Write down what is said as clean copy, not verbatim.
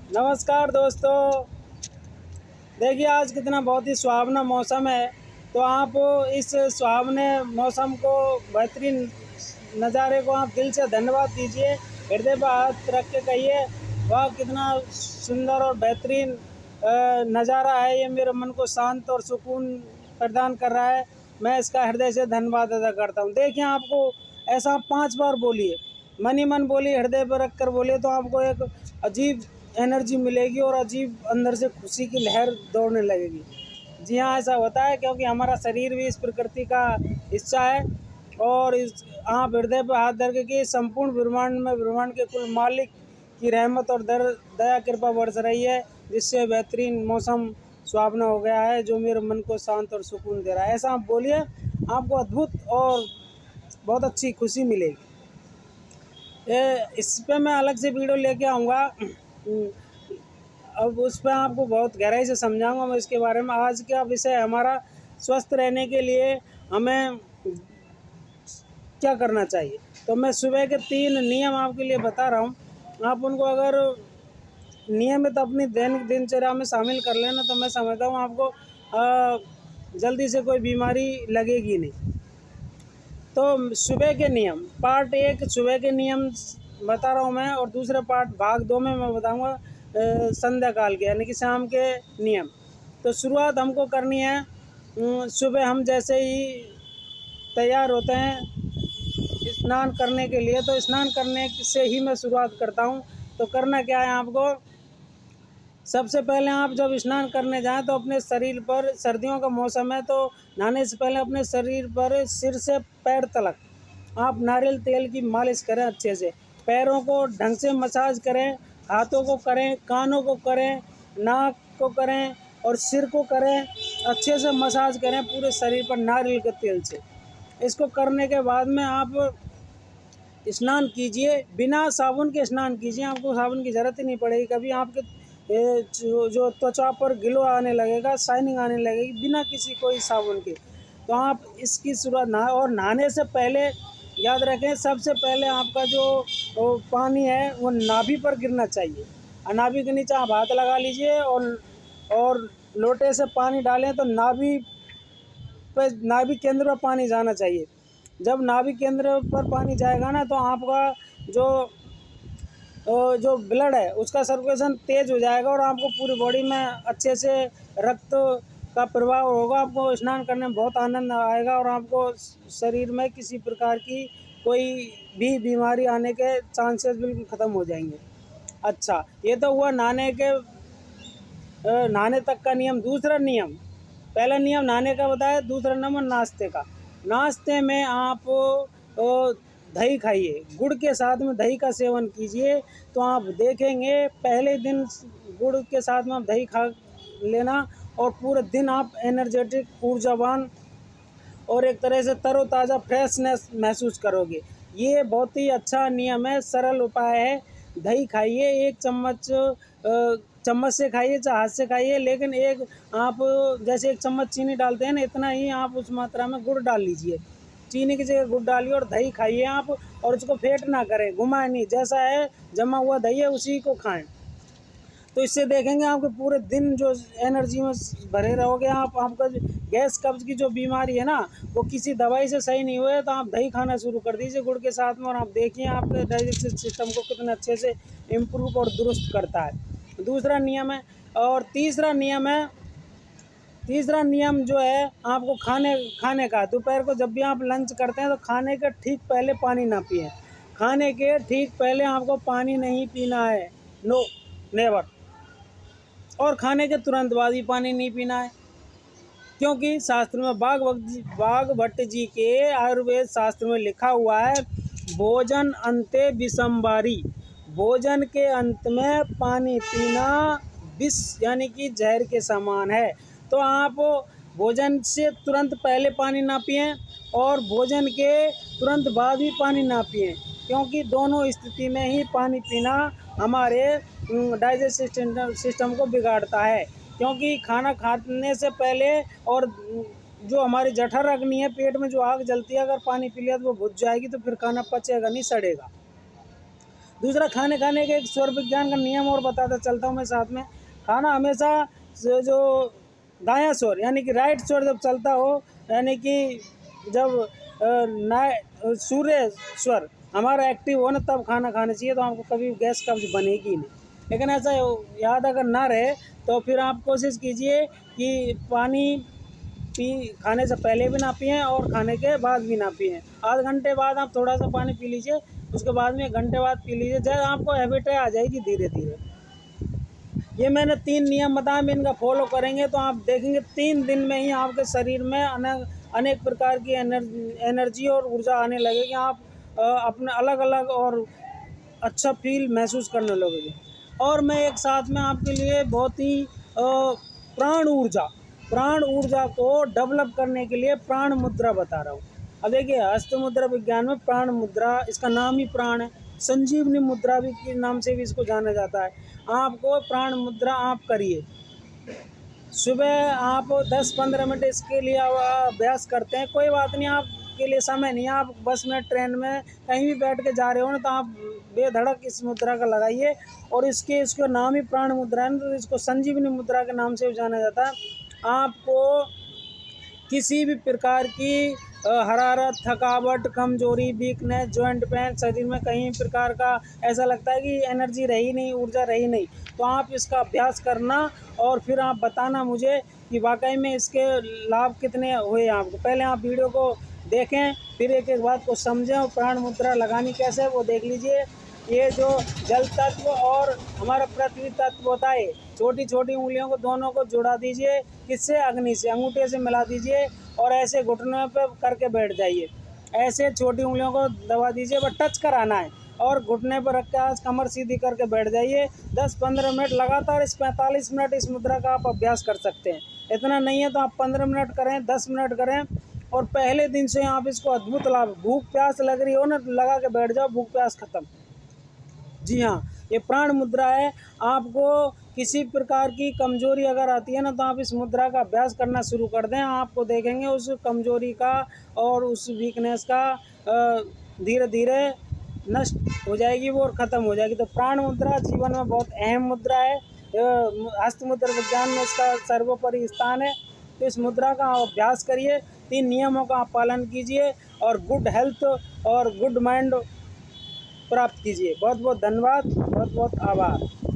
नमस्कार दोस्तों। देखिए आज कितना बहुत ही सुहावना मौसम है। तो आप इस सुहावने मौसम को, बेहतरीन नज़ारे को आप दिल से धन्यवाद दीजिए। हृदय पर हाथ रख के कहिए वाह कितना सुंदर और बेहतरीन नज़ारा है। ये मेरे मन को शांत और सुकून प्रदान कर रहा है। मैं इसका हृदय से धन्यवाद अदा करता हूँ। देखिए आपको ऐसा आप 5 बार बोलिए, मन ही मन बोलिए, हृदय पर रख कर बोलिए, तो आपको एक अजीब एनर्जी मिलेगी और अजीब अंदर से खुशी की लहर दौड़ने लगेगी। जी हाँ, ऐसा होता है क्योंकि हमारा शरीर भी इस प्रकृति का हिस्सा है। और इस आप हृदय पर हाथ धर के संपूर्ण ब्रह्मांड में ब्रह्मांड के कुल मालिक की रहमत और दया कृपा बरस रही है, जिससे बेहतरीन मौसम सुहावना हो गया है, जो मेरे मन को शांत और सुकून दे रहा है। ऐसा आप बोलिए, आपको अद्भुत और बहुत अच्छी खुशी मिलेगी। इस पे मैं अलग से वीडियो लेके आऊँगा। अब उस पर आपको बहुत गहराई से समझाऊंगा मैं इसके बारे में। आज का विषय हमारा स्वस्थ रहने के लिए हमें क्या करना चाहिए। तो मैं सुबह के 3 नियम आपके लिए बता रहा हूँ। आप उनको अगर नियमित अपनी दैनिक दिनचर्या में शामिल कर लेना तो मैं समझता हूँ आपको जल्दी से कोई बीमारी लगेगी नहीं। तो सुबह के नियम पार्ट 1 सुबह के नियम बता रहा हूँ मैं, और दूसरा पार्ट भाग 2 में मैं बताऊँगा संध्या काल के यानी कि शाम के नियम। तो शुरुआत हमको करनी है सुबह हम जैसे ही तैयार होते हैं स्नान करने के लिए, तो स्नान करने से ही मैं शुरुआत करता हूँ। तो करना क्या है आपको, सबसे पहले आप जब स्नान करने जाएं तो अपने शरीर पर, सर्दियों का मौसम है तो नहाने से पहले अपने शरीर पर सिर से पैर तलक आप नारियल तेल की मालिश करें अच्छे से। पैरों को ढंग से मसाज करें, हाथों को करें, कानों को करें, नाक को करें और सिर को करें। अच्छे से मसाज करें पूरे शरीर पर नारियल के तेल से। इसको करने के बाद में आप स्नान कीजिए, बिना साबुन के स्नान कीजिए। आपको साबुन की ज़रूरत ही नहीं पड़ेगी कभी। आपके जो त्वचा पर ग्लो आने लगेगा, शाइनिंग आने लगेगी बिना किसी कोई साबुन के। तो आप इसकी शुरुआत नहाने से पहले याद रखें, सबसे पहले आपका जो पानी है वो नाभि पर गिरना चाहिए। नाभि के नीचे आप हाथ लगा लीजिए और लोटे से पानी डालें तो नाभि केंद्र पर पानी जाना चाहिए। जब नाभि केंद्र पर पानी जाएगा ना, तो आपका जो ब्लड है उसका सर्कुलेशन तेज़ हो जाएगा और आपको पूरी बॉडी में अच्छे से रक्त का प्रवाह होगा। आपको स्नान करने में बहुत आनंद आएगा और आपको शरीर में किसी प्रकार की कोई भी बीमारी आने के चांसेस बिल्कुल ख़त्म हो जाएंगे। अच्छा, ये तो हुआ नहाने तक का नियम। दूसरा नियम, पहला नियम नहाने का बताया, दूसरा नंबर नाश्ते का। नाश्ते में आप दही खाइए, गुड़ के साथ में दही का सेवन कीजिए। तो आप देखेंगे पहले दिन गुड़ के साथ में आप दही खा लेना और पूरे दिन आप एनर्जेटिक, ऊर्जावान और एक तरह से तरोताज़ा फ्रेशनेस महसूस करोगे। ये बहुत ही अच्छा नियम है, सरल उपाय है। दही खाइए, 1 चम्मच चम्मच से खाइए चाहे हाथ से खाइए, लेकिन एक आप जैसे 1 चम्मच चीनी डालते हैं ना, इतना ही आप उस मात्रा में गुड़ डाल लीजिए। चीनी की जगह गुड़ डालिए और दही खाइए आप, और उसको फेंट ना करें, घुमाएं नहीं, जैसा है जमा हुआ दही है उसी को खाएं। तो इससे देखेंगे आपके पूरे दिन जो एनर्जी में भरे रहोगे आप। आपका गैस कब्ज की जो बीमारी है ना, वो किसी दवाई से सही नहीं हुए, तो आप दही खाना शुरू कर दीजिए गुड़ के साथ में, और आप देखिए आपके डाइजेस्टिव सिस्टम को कितने अच्छे से इम्प्रूव और दुरुस्त करता है। दूसरा नियम है। और तीसरा नियम जो है आपको खाने का, दोपहर को जब भी आप लंच करते हैं तो खाने के ठीक पहले पानी ना पिएं। खाने के ठीक पहले आपको पानी नहीं पीना है, नो, नेवर। और खाने के तुरंत बाद ही पानी नहीं पीना है, क्योंकि शास्त्र में बाघ भट्ट जी के आयुर्वेद शास्त्र में लिखा हुआ है, भोजन अंते विषमवारी, भोजन के अंत में पानी पीना विष यानी कि जहर के समान है। तो आप भोजन से तुरंत पहले पानी ना पिएं और भोजन के तुरंत बाद भी पानी ना पिएं, क्योंकि दोनों स्थिति में ही पानी पीना हमारे डाइजेस्टिव सिस्टम को बिगाड़ता है। क्योंकि खाना खाने से पहले और जो हमारी जठर अग्नि है, पेट में जो आग जलती है, अगर पानी पी लिया तो वो बुझ जाएगी, तो फिर खाना पचेगा नहीं, सड़ेगा। दूसरा, खाने खाने के एक स्वर विज्ञान का नियम और बताता चलता हूँ मैं साथ में। खाना हमेशा जो दायां स्वर यानी कि राइट स्वर जब चलता हो, यानी कि जब सूर्य स्वर हमारा एक्टिव हो ना, तब खाना खाना चाहिए, तो आपको कभी गैस कब्ज बनेगी ही नहीं। लेकिन ऐसा याद अगर ना रहे तो फिर आप कोशिश कीजिए कि पानी खाने से पहले भी ना पिएं और खाने के बाद भी ना पिएं। आध घंटे बाद आप थोड़ा सा पानी पी लीजिए, उसके बाद में 1 घंटे बाद पी लीजिए, जब आपको हैबिट आ जाएगी धीरे धीरे। ये मैंने 3 नियम बताए, इनका फॉलो करेंगे तो आप देखेंगे 3 दिन में ही आपके शरीर में अनेक प्रकार की एनर्जी और ऊर्जा आने लगेगी। आप अपने अलग अलग और अच्छा फील महसूस करने लगोगे। और मैं एक साथ में आपके लिए बहुत ही प्राण ऊर्जा को डेवलप करने के लिए प्राण मुद्रा बता रहा हूँ। अब देखिए, हस्त मुद्रा विज्ञान में प्राण मुद्रा, इसका नाम ही प्राण है, संजीवनी मुद्रा भी के नाम से भी इसको जाना जाता है। आपको प्राण मुद्रा आप करिए, सुबह आप 10-15 मिनट इसके लिए अभ्यास करते हैं, कोई बात नहीं, आपके लिए समय नहीं है, आप बस में, ट्रेन में, कहीं भी बैठ के जा रहे हो ना, तो आप बेधड़क इस मुद्रा का लगाइए। और इसका नाम ही प्राण मुद्रा है, तो इसको संजीवनी मुद्रा के नाम से जाना जाता है। आपको किसी भी प्रकार की हरारत, थकावट, कमजोरी, वीकनेस, जॉइंट पेन, शरीर में कहीं प्रकार का ऐसा लगता है कि एनर्जी रही नहीं, ऊर्जा रही नहीं, तो आप इसका अभ्यास करना और फिर आप बताना मुझे कि वाकई में इसके लाभ कितने हुए आपको। पहले आप वीडियो को देखें, फिर एक एक बात को समझें और प्राण मुद्रा लगानी कैसे है वो देख लीजिए। ये जो जल तत्व और हमारा पृथ्वी तत्व होता है, छोटी छोटी उंगलियों को दोनों को जुड़ा दीजिए, किससे? अग्नि से, अंगूठे से मिला दीजिए और ऐसे घुटनों पे करके बैठ जाइए। ऐसे छोटी उंगलियों को दबा दीजिए, बस टच कराना है और घुटने पर रख के आज कमर सीधी करके बैठ जाइए। 10-15 मिनट लगातार, इस 45 मिनट इस मुद्रा का आप अभ्यास कर सकते हैं। इतना नहीं है तो आप 15 मिनट करें, 10 मिनट करें, और पहले दिन से आप इसको अद्भुत लाभ। भूख प्यास लग रही हो ना, लगा के बैठ जाओ, भूख प्यास खत्म। जी हाँ, ये प्राण मुद्रा है। आपको किसी प्रकार की कमजोरी अगर आती है ना, तो आप इस मुद्रा का अभ्यास करना शुरू कर दें, आपको देखेंगे उस कमजोरी का और उस वीकनेस का धीरे धीरे नष्ट हो जाएगी वो और ख़त्म हो जाएगी। तो प्राण मुद्रा जीवन में बहुत अहम मुद्रा है। हस्त मुद्रा विज्ञान में इसका सर्वोपरि स्थान है। तो इस मुद्रा का आप अभ्यास करिए, 3 नियमों का आप पालन कीजिए और गुड हेल्थ और गुड माइंड प्राप्त कीजिए। बहुत बहुत धन्यवाद, बहुत बहुत आभार।